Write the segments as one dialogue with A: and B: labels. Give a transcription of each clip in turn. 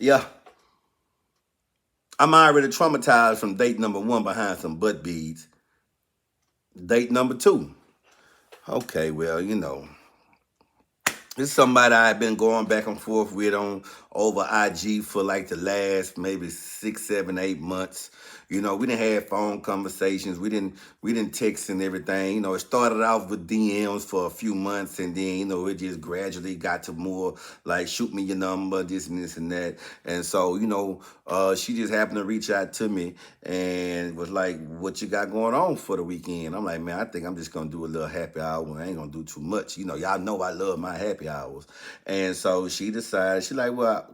A: Yeah, I'm already traumatized from date number one behind some butt beads. Date number two. Okay, well, it's somebody I've been going back and forth with on over IG for like the last maybe 6, 7, 8 months. We didn't have phone conversations. We didn't text and everything. It started off with DMs for a few months, and then it just gradually got to more like shoot me your number, this and this and that. And so she just happened to reach out to me and was like, "What you got going on for the weekend?" I'm like, "Man, I think I'm just gonna do a little happy hour. I ain't gonna do too much. Y'all know I love my happy hours." And so she decided, she like, "Well,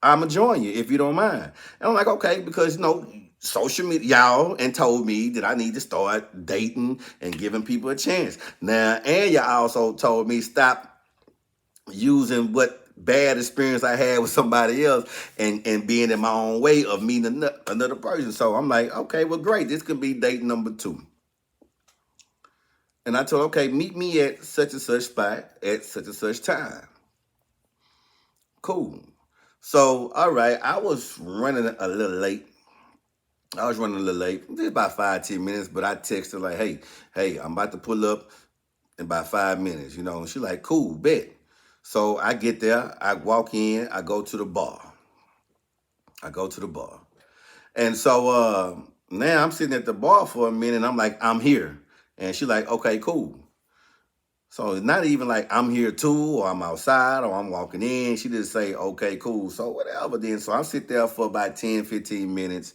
A: I'ma join you if you don't mind." And I'm like, "Okay," because social media, y'all, and told me that I need to start dating and giving people a chance. Now, and y'all also told me stop using what bad experience I had with somebody else and being in my own way of meeting another person. So I'm like, okay, well, great. This could be date number two. And I told her, okay, meet me at such and such spot at such and such time. Cool. So, all right, I was running a little late. Just about 5, 10 minutes, but I texted her like, hey, I'm about to pull up in about 5 minutes, And she like, cool, bet. So I get there, I walk in, I go to the bar. And so now I'm sitting at the bar for a minute and I'm like, I'm here. And she like, okay, cool. So it's not even like I'm here too, or I'm outside, or I'm walking in. She just say, okay, cool. So whatever then. So I sit there for about 10, 15 minutes.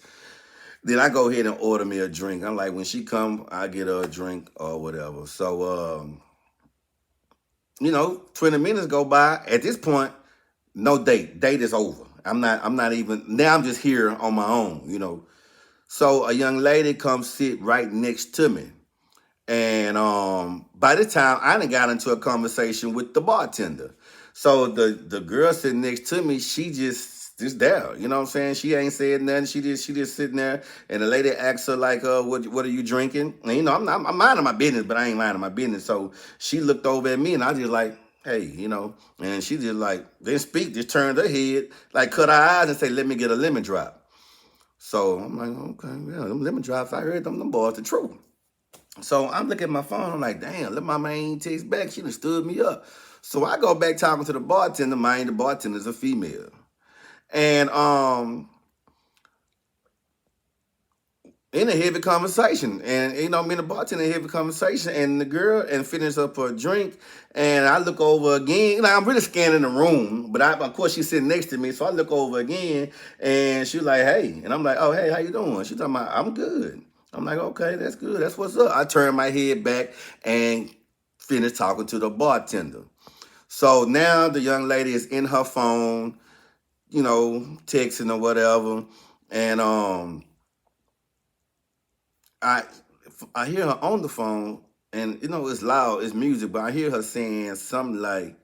A: Then I go ahead and order me a drink. I'm like, when she come, I get her a drink or whatever. So, 20 minutes go by. At this point, no date. Date is over. I'm not even, now I'm just here on my own. So a young lady comes sit right next to me. And by the time I done got into a conversation with the bartender. So the girl sitting next to me, she just there. You know what I'm saying? She ain't said nothing. She just sitting there. And the lady asks her like, what are you drinking? And I'm minding my business, but I ain't minding my business. So she looked over at me and I just like, hey, and she just like, didn't speak, just turned her head, like cut her eyes and say, let me get a lemon drop. So I'm like, okay, yeah, them lemon drops, I heard them boys the truth. So I'm looking at my phone. I'm like, damn, let my man text back. She done stood me up. So I go back talking to the bartender. Mind the bartender's a female. And in a heavy conversation. And me and the bartender in a heavy conversation. And the girl and finish up her drink. And I look over again. I'm really scanning the room. But of course she's sitting next to me. So I look over again and she's like, hey. And I'm like, oh, hey, how you doing? She's talking about, I'm good. I'm like, okay, that's good. That's what's up. I turn my head back and finish talking to the bartender. So now the young lady is in her phone, texting or whatever. And I I hear her on the phone and it's loud, it's music, but I hear her saying something like,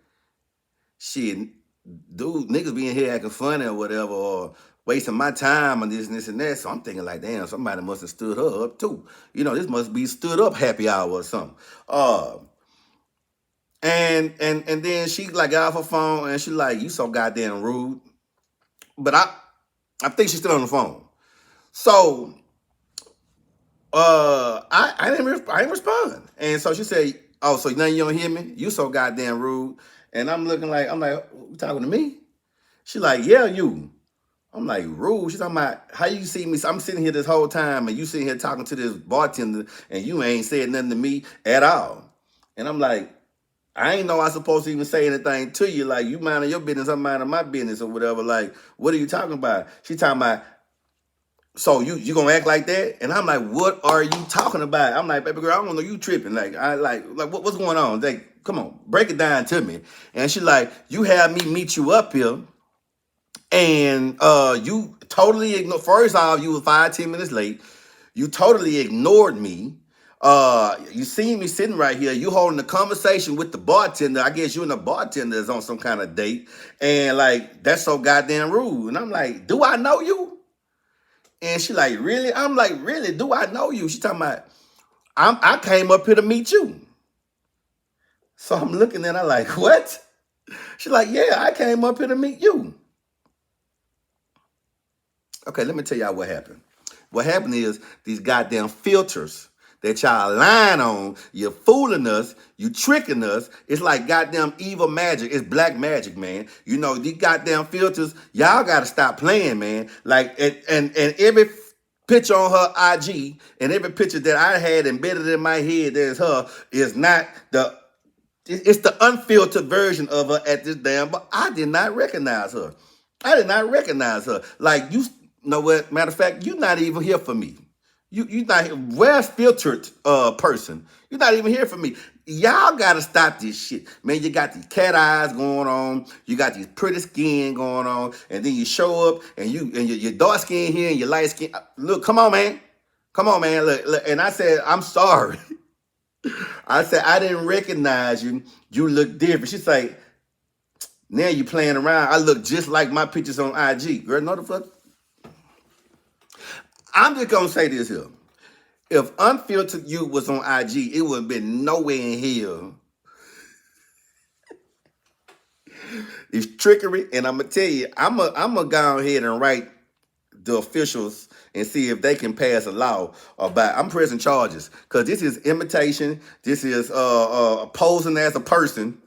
A: shit, dude, niggas be in here acting funny or whatever, or wasting my time on this and this and that. So I'm thinking like, damn, somebody must have stood her up too. This must be stood up happy hour or something. Uh and then she like got off her phone and she like, you so goddamn rude. But I think she's still on the phone. So I didn't respond. And so she said, oh, so now you don't hear me? You so goddamn rude. And I'm like, you talking to me? She like, yeah, you. I'm like, rude. She's talking about how you see me. So I'm sitting here this whole time and you sitting here talking to this bartender and you ain't said nothing to me at all. And I'm like, I ain't know I supposed to even say anything to you. Like, you minding your business, I'm minding my business or whatever. Like, what are you talking about? She talking about, so you gonna act like that? And I'm like, what are you talking about? I'm like, baby girl, I don't know, you tripping. Like, what's going on? Like, come on, break it down to me. And she like, you have me meet you up here, and you totally ignored. First off, you were 5, 10 minutes late. You totally ignored me. You see me sitting right here. You holding a conversation with the bartender. I guess you and the bartender is on some kind of date, and like that's so goddamn rude. And I'm like, do I know you? And she like, really? I'm like, really? Do I know you? She talking about, I came up here to meet you. So I'm looking at her like, what? She like, yeah, I came up here to meet you. Okay, let me tell y'all what happened. What happened is these goddamn filters that y'all lying on, you're fooling us, you tricking us. It's like goddamn evil magic. It's black magic, man. You know, these goddamn filters, y'all gotta stop playing, man. Like, and every picture on her IG and every picture that I had embedded in my head there's her is not it's the unfiltered version of her at this damn, but I did not recognize her. I did not recognize her. Like, you know what? Matter of fact, you're not even here for me. You not here. Where's filtered person? You're not even here for me. Y'all gotta stop this shit. Man, you got these cat eyes going on, you got these pretty skin going on, and then you show up and your dark skin here and your light skin. Look, come on, man. Come on, man. Look. And I said, I'm sorry. I said, I didn't recognize you. You look different. She's like, now you playing around. I look just like my pictures on IG. Girl, no the fuck. I'm just gonna say this here. If unfiltered you was on IG, it would have been nowhere in here. It's trickery, and I'm gonna tell you, I'm gonna go ahead and write the officials and see if they can pass a law about. I'm pressing charges because this is imitation. This is posing as a person.